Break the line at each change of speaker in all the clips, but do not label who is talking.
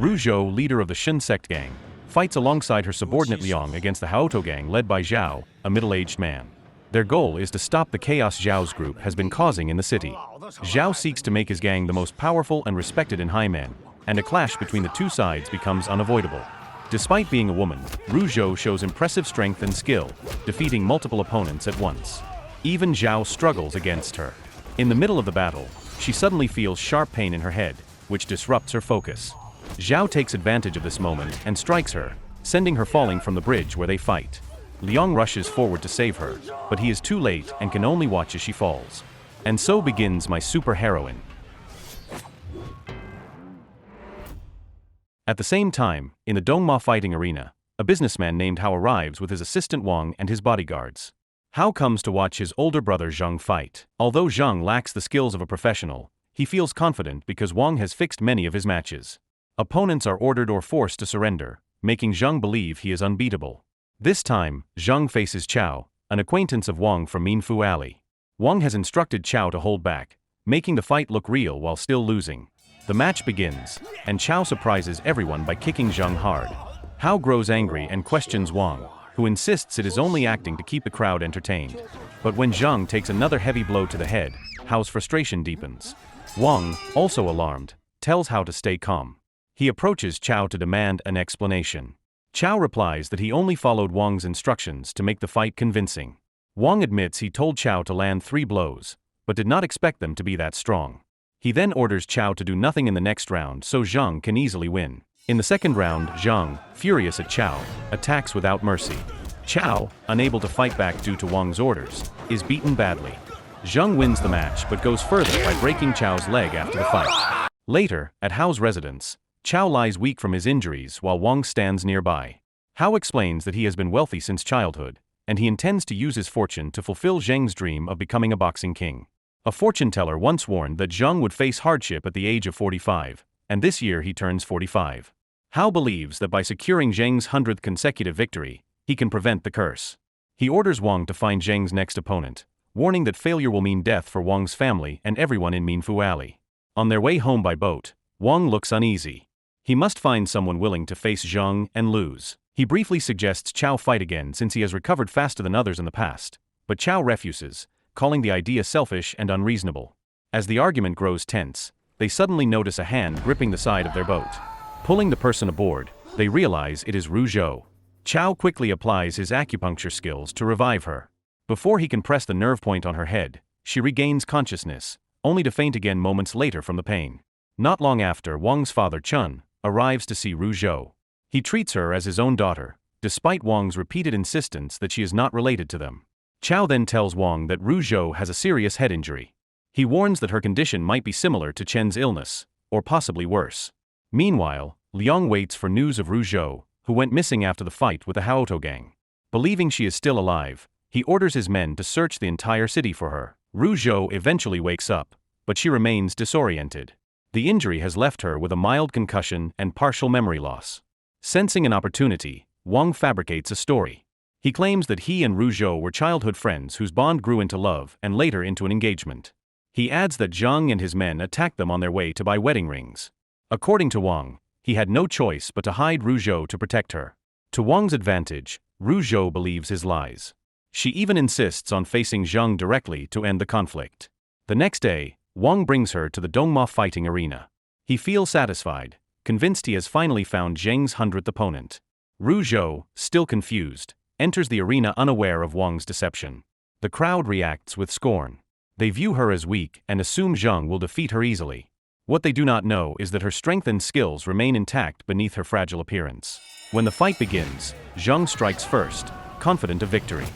Rujo, leader of the Gangster Sect gang, fights alongside her subordinate Liang against the Haoto gang led by Zhao, a middle-aged man. Their goal is to stop the chaos Zhao's group has been causing in the city. Zhao seeks to make his gang the most powerful and respected in Haimen, and a clash between the two sides becomes unavoidable. Despite being a woman, Rujo shows impressive strength and skill, defeating multiple opponents at once. Even Zhao struggles against her. In the middle of the battle, she suddenly feels sharp pain in her head, which disrupts her focus. Zhao takes advantage of this moment and strikes her, sending her falling from the bridge where they fight. Liang rushes forward to save her, but he is too late and can only watch as she falls. And so begins my superheroine. At the same time, in the Dongma fighting arena, a businessman named Hao arrives with his assistant Wang and his bodyguards. Hao comes to watch his older brother Zheng fight. Although Zheng lacks the skills of a professional, he feels confident because Wang has fixed many of his matches. Opponents are ordered or forced to surrender, making Zheng believe he is unbeatable. This time, Zheng faces Chao, an acquaintance of Wang from Minfu Alley. Wang has instructed Chao to hold back, making the fight look real while still losing. The match begins, and Chao surprises everyone by kicking Zheng hard. Hao grows angry and questions Wang, who insists it is only acting to keep the crowd entertained. But when Zheng takes another heavy blow to the head, Hao's frustration deepens. Wang, also alarmed, tells Hao to stay calm. He approaches Chao to demand an explanation. Chao replies that he only followed Wang's instructions to make the fight convincing. Wang admits he told Chao to land 3 blows, but did not expect them to be that strong. He then orders Chao to do nothing in the next round so Zheng can easily win. In the second round, Zheng, furious at Chao, attacks without mercy. Chao, unable to fight back due to Wang's orders, is beaten badly. Zheng wins the match but goes further by breaking Chao's leg after the fight. Later, at Hao's residence, Chao lies weak from his injuries while Wang stands nearby. Hao explains that he has been wealthy since childhood, and he intends to use his fortune to fulfill Zheng's dream of becoming a boxing king. A fortune teller once warned that Zheng would face hardship at the age of 45, and this year he turns 45. Hao believes that by securing Zheng's 100th consecutive victory, he can prevent the curse. He orders Wang to find Zheng's next opponent, warning that failure will mean death for Wang's family and everyone in Minfu Alley. On their way home by boat, Wang looks uneasy. He must find someone willing to face Zheng and lose. He briefly suggests Chao fight again since he has recovered faster than others in the past, but Chao refuses, calling the idea selfish and unreasonable. As the argument grows tense, they suddenly notice a hand gripping the side of their boat. Pulling the person aboard, they realize it is Rujo. Chao quickly applies his acupuncture skills to revive her. Before he can press the nerve point on her head, she regains consciousness, only to faint again moments later from the pain. Not long after, Wang's father Chun arrives to see Rujo. He treats her as his own daughter, despite Wang's repeated insistence that she is not related to them. Chao then tells Wang that Rujo has a serious head injury. He warns that her condition might be similar to Chen's illness, or possibly worse. Meanwhile, Liang waits for news of Rujo, who went missing after the fight with the Haoto gang. Believing she is still alive, he orders his men to search the entire city for her. Rujo eventually wakes up, but she remains disoriented. The injury has left her with a mild concussion and partial memory loss. Sensing an opportunity, Wang fabricates a story. He claims that he and Rujo were childhood friends whose bond grew into love and later into an engagement. He adds that Zheng and his men attacked them on their way to buy wedding rings. According to Wang, he had no choice but to hide Rujo to protect her. To Wang's advantage, Rujo believes his lies. She even insists on facing Zheng directly to end the conflict. The next day, Wang brings her to the Dongma fighting arena. He feels satisfied, convinced he has finally found Zheng's 100th opponent. Rujo, still confused, enters the arena unaware of Wang's deception. The crowd reacts with scorn. They view her as weak and assume Zheng will defeat her easily. What they do not know is that her strength and skills remain intact beneath her fragile appearance. When the fight begins, Zheng strikes first, confident of victory.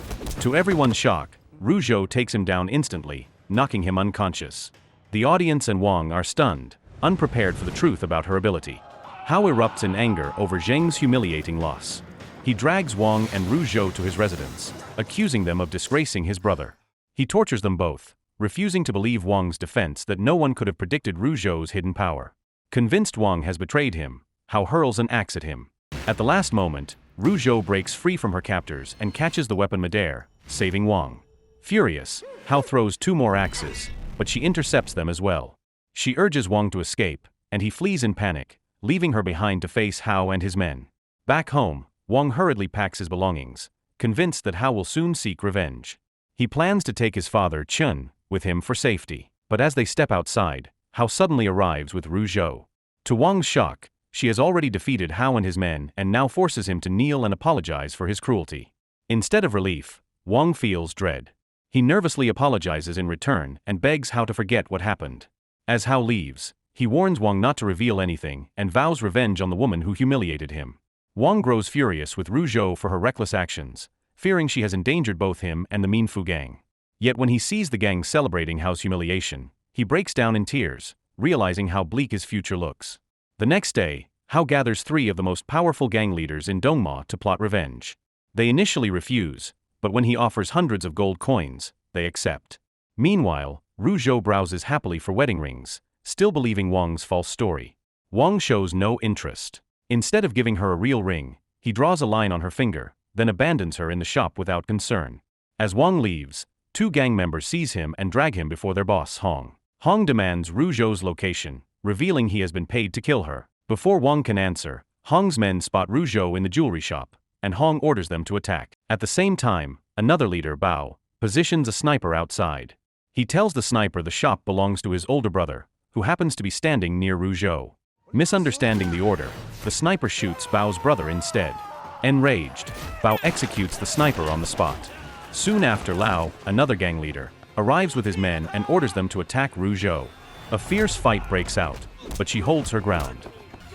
To everyone's shock, Rujo takes him down instantly, knocking him unconscious. The audience and Wang are stunned, unprepared for the truth about her ability. Hao erupts in anger over Zheng's humiliating loss. He drags Wang and Rujo to his residence, accusing them of disgracing his brother. He tortures them both, refusing to believe Wang's defense that no one could have predicted Rujo's hidden power. Convinced Wang has betrayed him, Hao hurls an axe at him. At the last moment, Rujo breaks free from her captors and catches the weapon midair, saving Wang. Furious, Hao throws 2 more axes, but she intercepts them as well. She urges Wang to escape, and he flees in panic, leaving her behind to face Hao and his men. Back home, Wang hurriedly packs his belongings, convinced that Hao will soon seek revenge. He plans to take his father, Chun, with him for safety. But as they step outside, Hao suddenly arrives with Rujo. To Wang's shock, she has already defeated Hao and his men and now forces him to kneel and apologize for his cruelty. Instead of relief, Wang feels dread. He nervously apologizes in return and begs Hao to forget what happened. As Hao leaves, he warns Wang not to reveal anything and vows revenge on the woman who humiliated him. Wang grows furious with Rujo for her reckless actions, fearing she has endangered both him and the Minfu gang. Yet when he sees the gang celebrating Hao's humiliation, he breaks down in tears, realizing how bleak his future looks. The next day, Hao gathers 3 of the most powerful gang leaders in Dongma to plot revenge. They initially refuse, but when he offers hundreds of gold coins, they accept. Meanwhile, Rujo browses happily for wedding rings, still believing Wang's false story. Wang shows no interest. Instead of giving her a real ring, he draws a line on her finger, then abandons her in the shop without concern. As Wang leaves, 2 gang members seize him and drag him before their boss, Hong. Hong demands Rujo's location, revealing he has been paid to kill her. Before Wang can answer, Hong's men spot Rujo in the jewelry shop, and Hong orders them to attack. At the same time, another leader, Bao, positions a sniper outside. He tells the sniper the shop belongs to his older brother, who happens to be standing near Rujo. Misunderstanding the order, the sniper shoots Bao's brother instead. Enraged, Bao executes the sniper on the spot. Soon after, Lao, another gang leader, arrives with his men and orders them to attack Rujo. A fierce fight breaks out, but she holds her ground.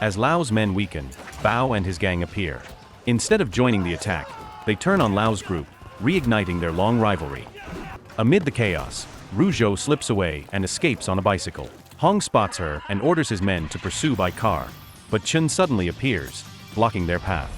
As Lao's men weaken, Bao and his gang appear. Instead of joining the attack, they turn on Lao's group, reigniting their long rivalry. Amid the chaos, Rujo slips away and escapes on a bicycle. Hong spots her and orders his men to pursue by car, but Chun suddenly appears, blocking their path.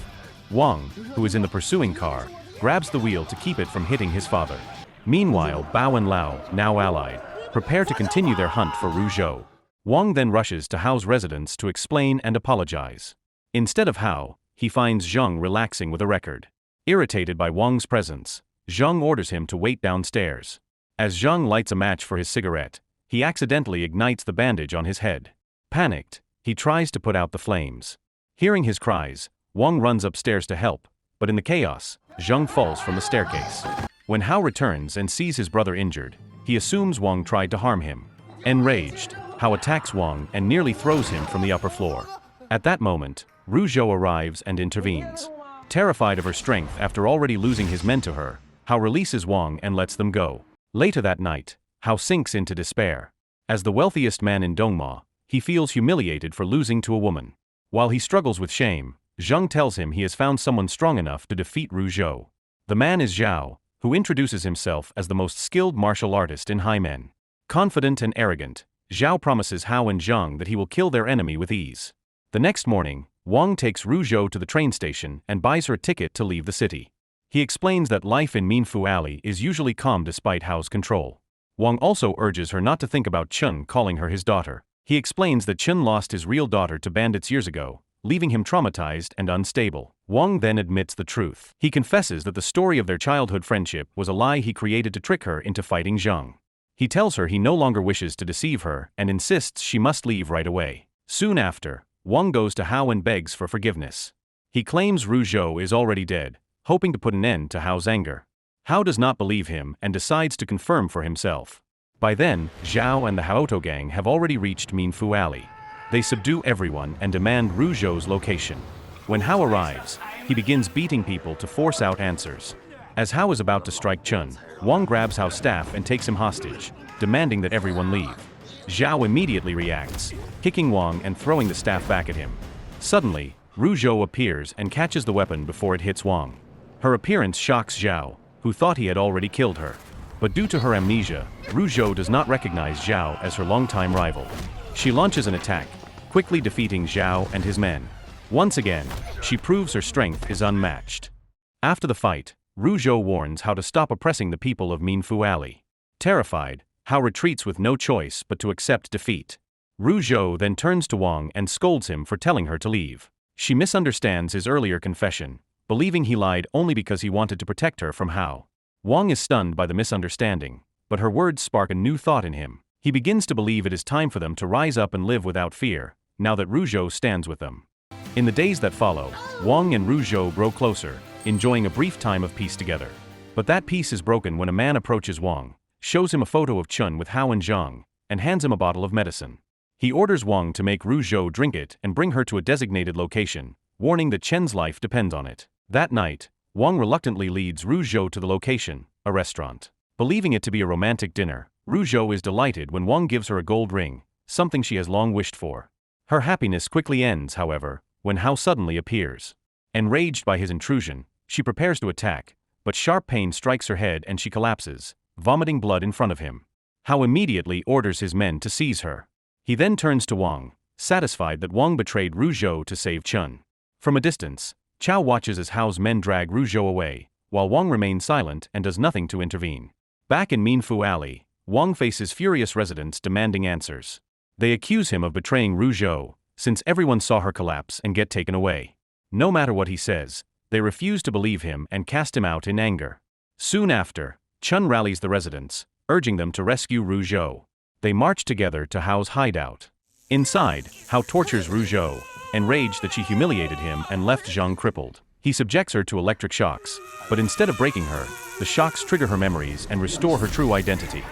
Wang, who is in the pursuing car, grabs the wheel to keep it from hitting his father. Meanwhile, Bao and Lao, now allied, prepare to continue their hunt for Rujo. Wang then rushes to Hao's residence to explain and apologize. Instead of Hao, he finds Zheng relaxing with a record. Irritated by Wang's presence, Zheng orders him to wait downstairs. As Zheng lights a match for his cigarette, he accidentally ignites the bandage on his head. Panicked, he tries to put out the flames. Hearing his cries, Wang runs upstairs to help, but in the chaos, Zheng falls from the staircase. When Hao returns and sees his brother injured, he assumes Wang tried to harm him. Enraged, Hao attacks Wang and nearly throws him from the upper floor. At that moment, Rujo arrives and intervenes. Terrified of her strength after already losing his men to her, Hao releases Wang and lets them go. Later that night, Hao sinks into despair. As the wealthiest man in Dongma, he feels humiliated for losing to a woman. While he struggles with shame, Zheng tells him he has found someone strong enough to defeat Rujo. The man is Zhao, who introduces himself as the most skilled martial artist in Haimen. Confident and arrogant, Zhao promises Hao and Zheng that he will kill their enemy with ease. The next morning, Wang takes Rujo to the train station and buys her a ticket to leave the city. He explains that life in Minfu Alley is usually calm despite Hao's control. Wang also urges her not to think about Chun calling her his daughter. He explains that Chun lost his real daughter to bandits years ago, leaving him traumatized and unstable. Wang then admits the truth. He confesses that the story of their childhood friendship was a lie he created to trick her into fighting Zheng. He tells her he no longer wishes to deceive her and insists she must leave right away. Soon after, Wang goes to Hao and begs for forgiveness. He claims Rujo is already dead, hoping to put an end to Hao's anger. Hao does not believe him and decides to confirm for himself. By then, Zhao and the Haoto gang have already reached Minfu Alley. They subdue everyone and demand Rujo's location. When Hao arrives, he begins beating people to force out answers. As Hao is about to strike Chun, Wang grabs Hao's staff and takes him hostage, demanding that everyone leave. Zhao immediately reacts, kicking Wang and throwing the staff back at him. Suddenly, Rujo appears and catches the weapon before it hits Wang. Her appearance shocks Zhao, who thought he had already killed her. But due to her amnesia, Rujo does not recognize Zhao as her longtime rival. She launches an attack, quickly defeating Zhao and his men. Once again, she proves her strength is unmatched. After the fight, Rujo warns Hao to stop oppressing the people of Minfu Alley. Terrified, Hao retreats with no choice but to accept defeat. Rujo then turns to Wang and scolds him for telling her to leave. She misunderstands his earlier confession, believing he lied only because he wanted to protect her from Hao. Wang is stunned by the misunderstanding, but her words spark a new thought in him. He begins to believe it is time for them to rise up and live without fear, now that Rujo stands with them. In the days that follow, Wang and Rujo grow closer, enjoying a brief time of peace together. But that peace is broken when a man approaches Wang, shows him a photo of Chun with Hao and Zhang, and hands him a bottle of medicine. He orders Wang to make Rujo drink it and bring her to a designated location, warning that Chen's life depends on it. That night, Wang reluctantly leads Rujo to the location, a restaurant. Believing it to be a romantic dinner, Rujo is delighted when Wang gives her a gold ring, something she has long wished for. Her happiness quickly ends, however, when Hao suddenly appears. Enraged by his intrusion, she prepares to attack, but sharp pain strikes her head and she collapses, vomiting blood in front of him. Hao immediately orders his men to seize her. He then turns to Wang, satisfied that Wang betrayed Rujo to save Chun. From a distance, Chao watches as Hao's men drag Rujo away, while Wang remains silent and does nothing to intervene. Back in Minfu Alley, Wang faces furious residents demanding answers. They accuse him of betraying Rujo, since everyone saw her collapse and get taken away. No matter what he says, they refuse to believe him and cast him out in anger. Soon after, Chun rallies the residents, urging them to rescue Rujo. They march together to Hao's hideout. Inside, Hao tortures Rujo, enraged that she humiliated him and left Zhang crippled. He subjects her to electric shocks, but instead of breaking her, the shocks trigger her memories and restore her true identity.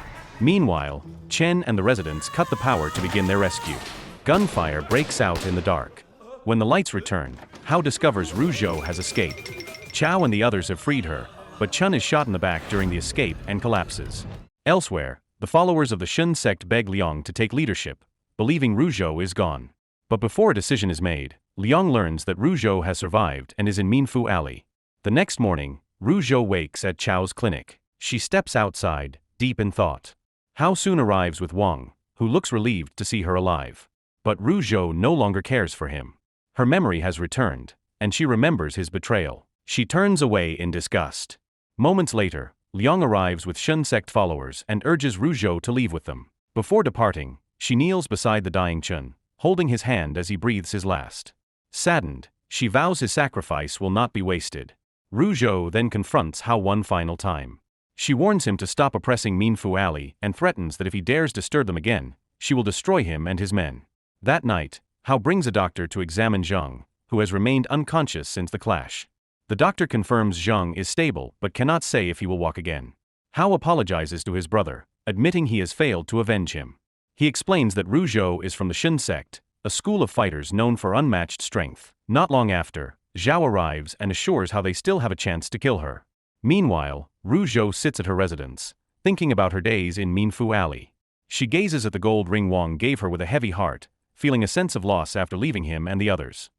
Meanwhile, Chen and the residents cut the power to begin their rescue. Gunfire breaks out in the dark. When the lights return, Hao discovers Rujo has escaped. Chao and the others have freed her, but Chun is shot in the back during the escape and collapses. Elsewhere, the followers of the Shun sect beg Liang to take leadership, believing Rujo is gone. But before a decision is made, Liang learns that Rujo has survived and is in Minfu Alley. The next morning, Rujo wakes at Chao's clinic. She steps outside, deep in thought. Hao soon arrives with Wang, who looks relieved to see her alive. But Rujo no longer cares for him. Her memory has returned, and she remembers his betrayal. She turns away in disgust. Moments later, Liang arrives with Shun sect followers and urges Rujo to leave with them. Before departing, she kneels beside the dying Chun, holding his hand as he breathes his last. Saddened, she vows his sacrifice will not be wasted. Rujo then confronts Hao one final time. She warns him to stop oppressing Minfu Alley and threatens that if he dares disturb them again, she will destroy him and his men. That night, Hao brings a doctor to examine Zhang, who has remained unconscious since the clash. The doctor confirms Zhang is stable but cannot say if he will walk again. Hao apologizes to his brother, admitting he has failed to avenge him. He explains that Rujo is from the Shun sect, a school of fighters known for unmatched strength. Not long after, Zhao arrives and assures how they still have a chance to kill her. Meanwhile, Rujo sits at her residence, thinking about her days in Minfu Alley. She gazes at the gold ring Wang gave her with a heavy heart, feeling a sense of loss after leaving him and the others.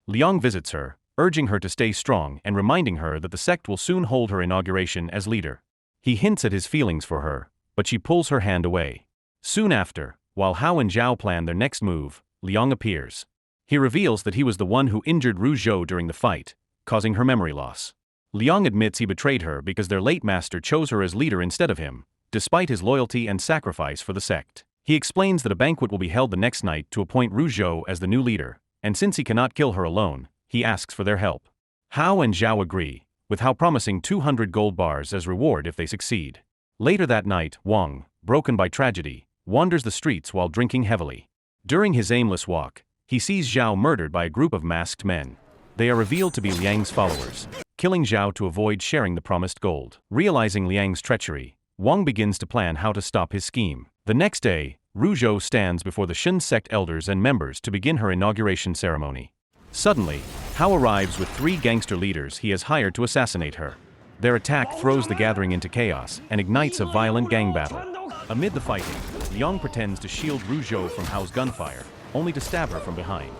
Liang visits her, urging her to stay strong and reminding her that the sect will soon hold her inauguration as leader. He hints at his feelings for her, but she pulls her hand away. Soon after, while Hao and Zhao plan their next move, Liang appears. He reveals that he was the one who injured Rujo during the fight, causing her memory loss. Liang admits he betrayed her because their late master chose her as leader instead of him, despite his loyalty and sacrifice for the sect. He explains that a banquet will be held the next night to appoint Rujo as the new leader, and since he cannot kill her alone, he asks for their help. Hao and Zhao agree, with Hao promising 200 gold bars as reward if they succeed. Later that night, Wang, broken by tragedy, wanders the streets while drinking heavily. During his aimless walk, he sees Zhao murdered by a group of masked men. They are revealed to be Liang's followers, killing Zhao to avoid sharing the promised gold. Realizing Liang's treachery, Wang begins to plan how to stop his scheme. The next day, Rujo stands before the Shun sect elders and members to begin her inauguration ceremony. Suddenly, Hao arrives with 3 gangster leaders he has hired to assassinate her. Their attack throws the gathering into chaos and ignites a violent gang battle. Amid the fighting, Liang pretends to shield Rujo from Hao's gunfire, only to stab her from behind.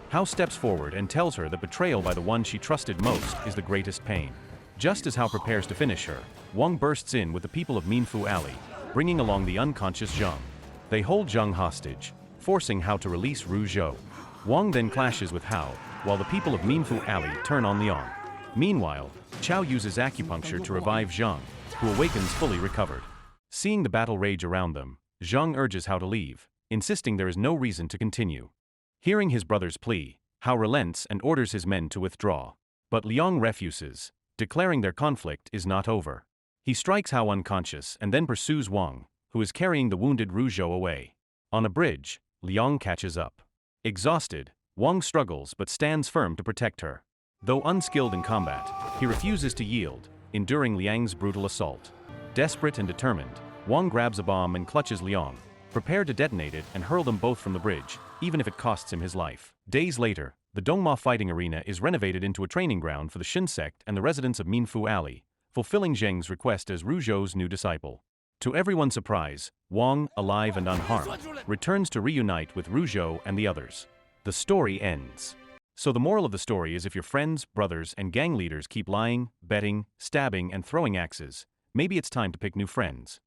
Hao steps forward and tells her that betrayal by the one she trusted most is the greatest pain. Just as Hao prepares to finish her, Wang bursts in with the people of Minfu Alley, bringing along the unconscious Zhang. They hold Zhang hostage, forcing Hao to release Rujo. Wang then clashes with Hao, while the people of Minfu Alley turn on Liang. Meanwhile, Chao uses acupuncture to revive Zhang, who awakens fully recovered. Seeing the battle rage around them, Zhang urges Hao to leave, insisting there is no reason to continue. Hearing his brother's plea, Hao relents and orders his men to withdraw. But Liang refuses, declaring their conflict is not over. He strikes Hao unconscious and then pursues Wang, who is carrying the wounded Rujo away. On a bridge, Liang catches up. Exhausted, Wang struggles but stands firm to protect her. Though unskilled in combat, he refuses to yield, enduring Liang's brutal assault. Desperate and determined, Wang grabs a bomb and clutches Liang, prepared to detonate it and hurl them both from the bridge, even if it costs him his life. Days later, the Dongma fighting arena is renovated into a training ground for the Shin Sect and the residents of Minfu Alley, fulfilling Zheng's request as Rujo's new disciple. To everyone's surprise, Wang, alive and unharmed, returns to reunite with Rujo and the others. The story ends. So the moral of the story is if your friends, brothers, and gang leaders keep lying, betting, stabbing, and throwing axes, maybe it's time to pick new friends.